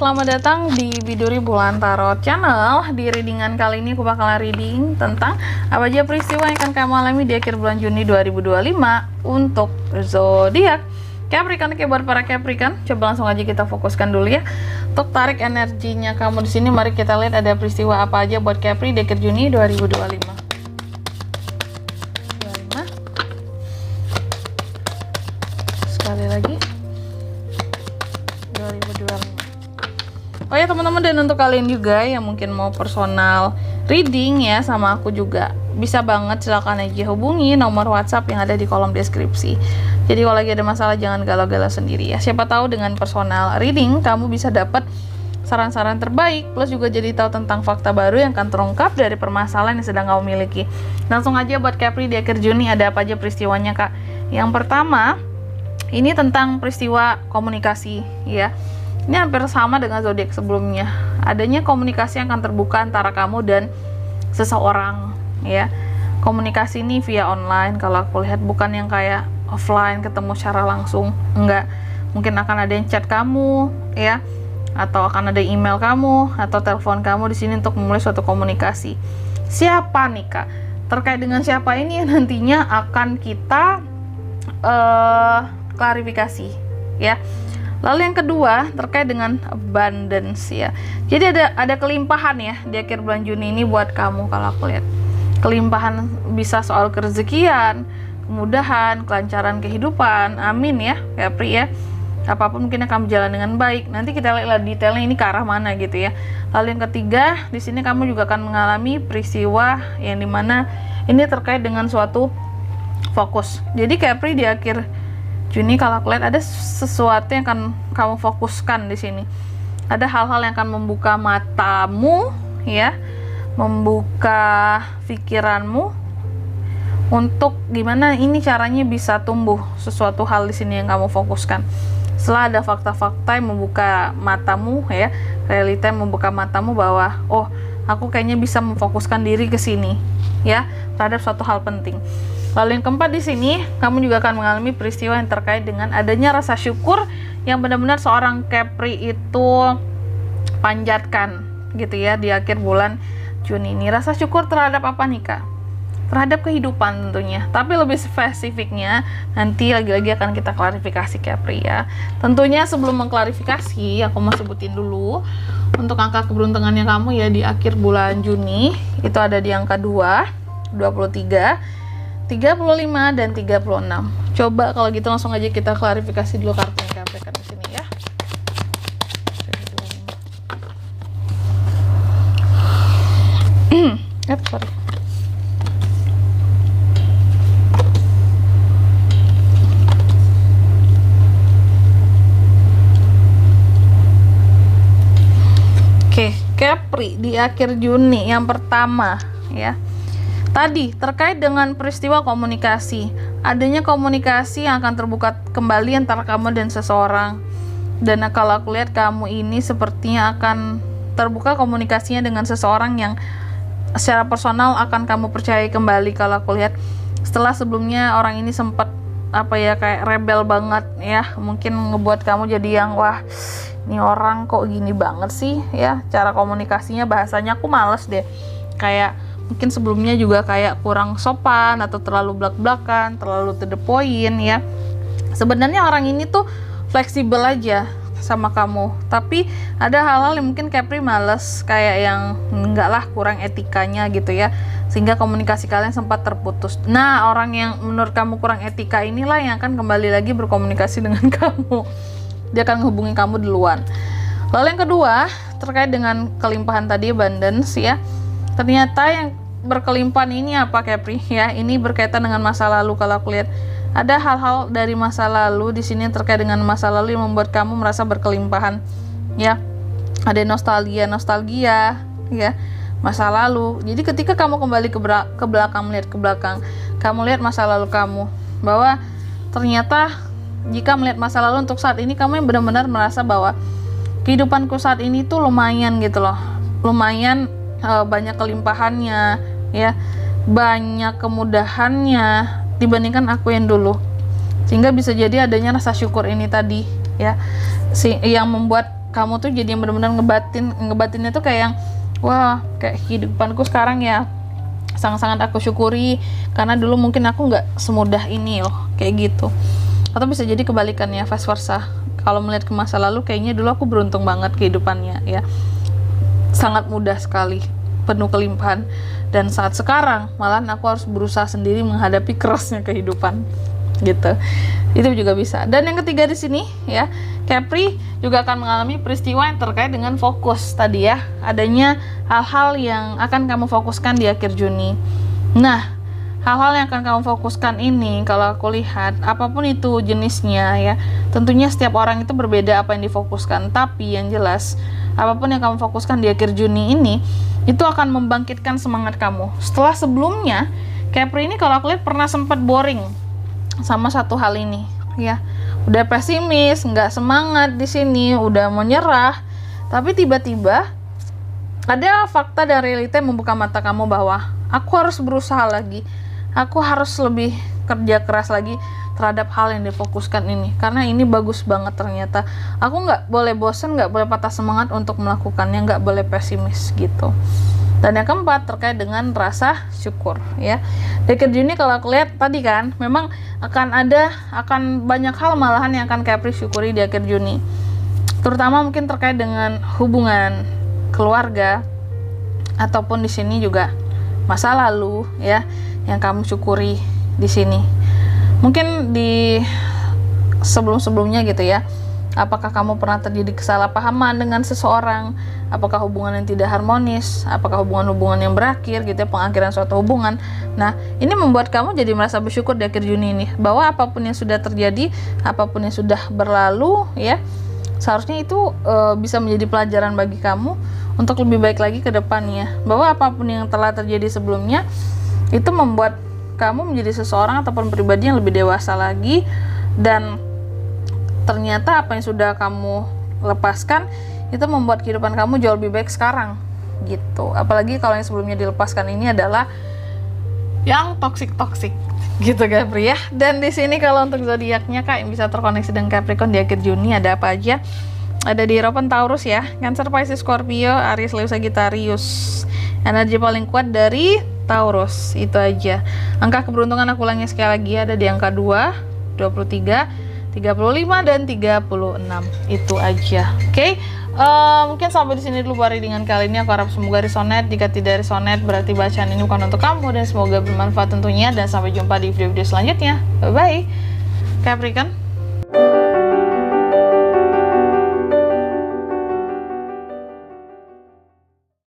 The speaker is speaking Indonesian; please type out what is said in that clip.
selamat datang di Biduri Bulan Tarot Channel. Di readingan kali ini aku bakalan reading tentang apa aja peristiwa yang akan kamu alami di akhir bulan Juni 2025 untuk zodiak Capricorn. Oke, buat para Capricorn, coba langsung aja kita fokuskan dulu ya. Untuk tarik energinya kamu di sini, mari kita lihat ada peristiwa apa aja buat Capri di akhir Juni 2025. Sekali lagi 2025. Oh ya teman-teman, dan untuk kalian juga yang mungkin mau personal reading ya sama aku juga, bisa banget, silahkan aja hubungi nomor WhatsApp yang ada di kolom deskripsi. Jadi kalau lagi ada masalah jangan galau-galau sendiri ya. Siapa tahu dengan personal reading kamu bisa dapat saran-saran terbaik, plus juga jadi tahu tentang fakta baru yang akan terungkap dari permasalahan yang sedang kamu miliki. Langsung aja buat Capri di akhir Juni, ada apa aja peristiwanya Kak? Yang pertama, ini tentang peristiwa komunikasi ya. Ini hampir sama dengan zodiak sebelumnya. Adanya komunikasi yang akan terbuka antara kamu dan seseorang ya. Komunikasi ini via online kalau aku lihat, bukan yang kayak offline ketemu secara langsung. Enggak. Mungkin akan ada yang chat kamu ya, atau akan ada email kamu atau telepon kamu di sini untuk memulai suatu komunikasi. Siapa nih Kak? Terkait dengan siapa ini nantinya akan kita klarifikasi ya. Lalu yang kedua terkait dengan abundance ya. Jadi ada kelimpahan ya di akhir bulan Juni ini buat kamu kalau aku lihat. Kelimpahan bisa soal kerezekian, kemudahan, kelancaran kehidupan. Amin ya, Capri ya. Apapun mungkin akan berjalan dengan baik. Nanti kita lihat detailnya ini ke arah mana gitu ya. Lalu yang ketiga, di sini kamu juga akan mengalami peristiwa yang dimana ini terkait dengan suatu fokus. Jadi Capri di akhir Juni kalau aku lihat ada sesuatu yang akan kamu fokuskan di sini. Ada hal-hal yang akan membuka matamu ya, membuka pikiranmu untuk gimana ini caranya bisa tumbuh sesuatu hal di sini yang kamu fokuskan. Setelah ada fakta-fakta yang membuka matamu ya, realita yang membuka matamu bahwa oh, aku kayaknya bisa memfokuskan diri ke sini ya, terhadap suatu hal penting. Lalu yang keempat di sini, kamu juga akan mengalami peristiwa yang terkait dengan adanya rasa syukur yang benar-benar seorang Capri itu panjatkan gitu ya di akhir bulan Juni ini. Rasa syukur terhadap apa nih Kak? Terhadap kehidupan tentunya. Tapi lebih spesifiknya nanti lagi-lagi akan kita klarifikasi Capri ya. Tentunya sebelum mengklarifikasi, aku mau sebutin dulu untuk angka keberuntungannya kamu ya di akhir bulan Juni. Itu ada di angka 2, 23, 35 dan 36. Coba kalau gitu langsung aja kita klarifikasi dulu kartunya Capricorn di sini ya. Sorry. Oke, Capri di akhir Juni yang pertama ya. Tadi terkait dengan peristiwa komunikasi, adanya komunikasi yang akan terbuka kembali antara kamu dan seseorang. Dan kalau aku lihat kamu ini sepertinya akan terbuka komunikasinya dengan seseorang yang secara personal akan kamu percaya kembali. Kalau aku lihat setelah sebelumnya orang ini sempat apa ya, kayak rebel banget ya, mungkin ngebuat kamu jadi yang wah, ini orang kok gini banget sih ya, cara komunikasinya, bahasanya aku males deh, kayak mungkin sebelumnya juga kayak kurang sopan atau terlalu blak-blakan, terlalu to the point ya. Sebenarnya orang ini tuh fleksibel aja sama kamu, tapi ada hal-hal yang mungkin Capri males, kayak yang enggak lah, kurang etikanya gitu ya, sehingga komunikasi kalian sempat terputus. Nah, orang yang menurut kamu kurang etika inilah yang akan kembali lagi berkomunikasi dengan kamu. Dia akan menghubungi kamu duluan. Lalu yang kedua, terkait dengan kelimpahan tadi, abundance ya. Ternyata yang berkelimpahan ini apa Capri ya? Ini berkaitan dengan masa lalu. Kalau aku lihat ada hal-hal dari masa lalu di sini terkait dengan masa lalu yang membuat kamu merasa berkelimpahan ya. Ada nostalgia ya, masa lalu. Jadi ketika kamu kembali ke belakang, melihat ke belakang, kamu lihat masa lalu kamu, bahwa ternyata jika melihat masa lalu untuk saat ini, kamu yang benar-benar merasa bahwa kehidupanku saat ini tuh lumayan gitu loh, lumayan banyak kelimpahannya ya, banyak kemudahannya dibandingkan aku yang dulu, sehingga bisa jadi adanya rasa syukur ini tadi ya, yang membuat kamu tuh jadi yang benar-benar ngebatinnya tuh kayak yang wah, kayak kehidupanku sekarang ya sangat-sangat aku syukuri karena dulu mungkin aku nggak semudah ini loh, kayak gitu. Atau bisa jadi kebalikannya, vice versa. Kalau melihat ke masa lalu, kayaknya dulu aku beruntung banget kehidupannya ya, sangat mudah sekali, penuh kelimpahan. Dan saat sekarang malahan aku harus berusaha sendiri menghadapi kerasnya kehidupan gitu. Itu juga bisa. Dan yang ketiga di sini ya, Capri juga akan mengalami peristiwa yang terkait dengan fokus tadi ya, adanya hal-hal yang akan kamu fokuskan di akhir Juni. Nah, hal-hal yang akan kamu fokuskan ini, kalau aku lihat, apapun itu jenisnya ya, tentunya setiap orang itu berbeda apa yang difokuskan. Tapi yang jelas, apapun yang kamu fokuskan di akhir Juni ini, itu akan membangkitkan semangat kamu. Setelah sebelumnya, Capri ini kalau aku lihat pernah sempat boring sama satu hal ini ya. Udah pesimis, nggak semangat di sini, udah menyerah. Tapi tiba-tiba ada fakta dan realita yang membuka mata kamu bahwa aku harus berusaha lagi. Aku harus lebih kerja keras lagi terhadap hal yang difokuskan ini. Karena ini bagus banget ternyata. Aku nggak boleh bosan, nggak boleh patah semangat untuk melakukannya, nggak boleh pesimis gitu. Dan yang keempat terkait dengan rasa syukur ya. Di akhir Juni kalau aku lihat tadi kan, memang akan banyak hal malahan yang akan Capri syukuri di akhir Juni. Terutama mungkin terkait dengan hubungan keluarga, ataupun di sini juga masa lalu ya, yang kamu syukuri di sini. Mungkin di sebelum-sebelumnya gitu ya, apakah kamu pernah terjadi kesalahpahaman dengan seseorang, apakah hubungan yang tidak harmonis, apakah hubungan-hubungan yang berakhir gitu ya, pengakhiran suatu hubungan. Nah, ini membuat kamu jadi merasa bersyukur di akhir Juni ini, bahwa apapun yang sudah terjadi, apapun yang sudah berlalu ya, seharusnya itu bisa menjadi pelajaran bagi kamu untuk lebih baik lagi ke depannya. Bahwa apapun yang telah terjadi sebelumnya itu membuat kamu menjadi seseorang ataupun pribadi yang lebih dewasa lagi, dan ternyata apa yang sudah kamu lepaskan itu membuat kehidupan kamu jauh lebih baik sekarang gitu. Apalagi kalau yang sebelumnya dilepaskan ini adalah yang toksik gitu Capri ya. Dan di sini kalau untuk zodiaknya Kak yang bisa terkoneksi dengan Capricorn di akhir Juni ada apa aja? Ada di Hierophant Taurus ya, Cancer, Pisces, Scorpio, Aries, Leo, Sagittarius. Energi paling kuat dari Taurus, itu aja. Angka keberuntungan aku ulangi sekali lagi, ada di angka 2, 23, 35 dan 36. Itu aja. Oke. Mungkin sampai di sini dulu hari dengan kali ini. Aku harap semoga resonate. Jika tidak resonate berarti bacaan ini bukan untuk kamu, dan semoga bermanfaat tentunya, dan sampai jumpa di video-video selanjutnya. Bye bye Capricorn.